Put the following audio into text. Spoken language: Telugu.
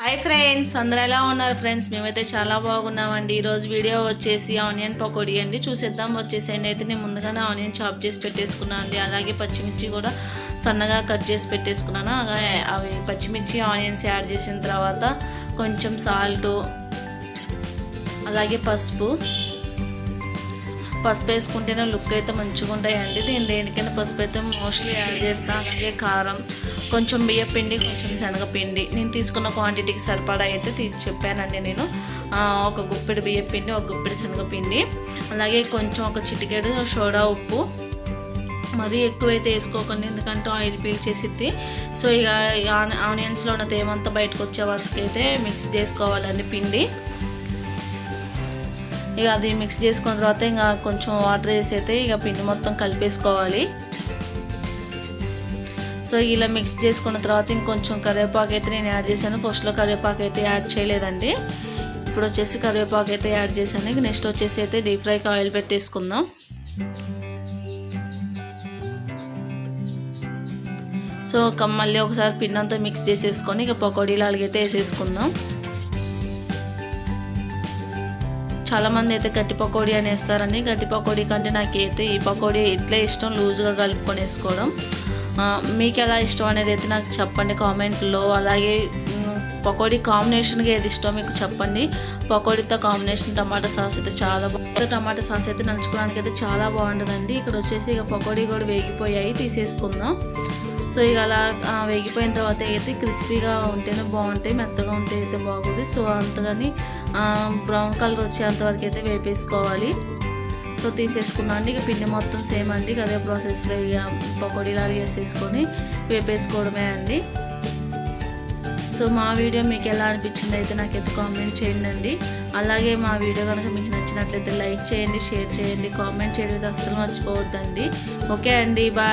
హాయ్ ఫ్రెండ్స్, అందరూ ఎలా ఉన్నారు ఫ్రెండ్స్? మేమైతే చాలా బాగున్నామండి. ఈరోజు వీడియో వచ్చేసి ఆనియన్ పకోడీ అండి. చూసేద్దాం వచ్చేసేయండి. అయితే నేను ముందుగానే ఆనియన్ చాప్ చేసి పెట్టేసుకున్నాను అండి. అలాగే పచ్చిమిర్చి కూడా సన్నగా కట్ చేసి పెట్టేసుకున్నాను. అలాగే అవి పచ్చిమిర్చి ఆనియన్స్ యాడ్ చేసిన తర్వాత కొంచెం సాల్ట్, అలాగే పసుపు వేసుకుంటేనే లుక్ అయితే మంచిగా ఉంటాయండి. దేనికైనా పసుపు అయితే మోస్ట్లీ యాడ్ చేస్తాను. అలాగే కారం, కొంచెం బియ్యపిండి, కొంచెం శనగపిండి. నేను తీసుకున్న క్వాంటిటీకి సరిపడా అయితే చెప్పానండి. నేను ఒక గుప్పెడు బియ్యపిండి, ఒక గుప్పెడు శనగపిండి, అలాగే కొంచెం ఒక చిటికెడు సోడా ఉప్పు. మరీ ఎక్కువైతే వేసుకోకండి, ఎందుకంటే ఆయిల్ పీల్చేసిద్ది. సో ఇక ఆనియన్స్లో ఉన్న తేమంతా బయటకు వచ్చే వరకు అయితే మిక్స్ చేసుకోవాలండి పిండి. ఇక అది మిక్స్ చేసుకున్న తర్వాత ఇంకా కొంచెం వాటర్ వేసి అయితే ఇక పిండి మొత్తం కలిపేసుకోవాలి. సో ఇలా మిక్స్ చేసుకున్న తర్వాత ఇంకొంచెం కరివేపాకు అయితే నేను యాడ్ చేశాను. ఫస్ట్లో కరివేపాకు అయితే యాడ్ చేయలేదండి. ఇప్పుడు వచ్చేసి కరివేపాకు అయితే యాడ్ చేశాను. ఇక నెక్స్ట్ వచ్చేసి అయితే డీప్ ఫ్రైకి ఆయిల్ పెట్టేసుకుందాం. సో మళ్ళీ ఒకసారి పిండి అంతా మిక్స్ చేసేసుకొని ఇక పకోడీలు అలాగైతే వేసేసుకుందాం. చాలామంది అయితే గట్టి పకోడీ అని వేస్తారండి. గట్టి పకోడీ కంటే నాకైతే ఈ పకోడీ ఇట్లా ఇష్టం, లూజ్గా కలుపుకొని వేసుకోవడం. మీకు ఎలా ఇష్టం అనేది అయితే నాకు చెప్పండి కామెంట్లో. అలాగే పకోడీ కాంబినేషన్గా ఏది ఇష్టం మీకు చెప్పండి. పకోడీతో కాంబినేషన్ టమాటా సాస్ అయితే చాలా బాగుంటుంది. టమాటా సాస్ అయితే నంచుకోవడానికి అయితే చాలా బాగుంటుందండి. ఇక్కడ వచ్చేసి ఇక పకోడీ కూడా వేగిపోయాయి, తీసేసుకుందాం. సో ఇక అలా వేగిపోయిన తర్వాత అయితే క్రిస్పీగా ఉంటేనే బాగుంటాయి, మెత్తగా ఉంటే అయితే బాగోదు. సో అంతగాని బ్రౌన్ కలర్ వచ్చేంతవరకు అయితే వేపేసుకోవాలి. సో తీసేసుకున్నాను అండి. ఇక పిండి మొత్తం సేమ్ అండి, అదే ప్రాసెస్లో ఇక పకోడీలాగా వేసేసుకొని వేపేసుకోవడమే అండి. సో మా వీడియో మీకు ఎలా అనిపించింది అయితే నాకైతే కామెంట్ చేయండి అండి. అలాగే మా వీడియో కనుక మీకు నచ్చినట్లయితే లైక్ చేయండి, షేర్ చేయండి, కామెంట్ చేయడం అయితే అస్సలు మర్చిపోవద్దండి. ఓకే అండి, బాయ్.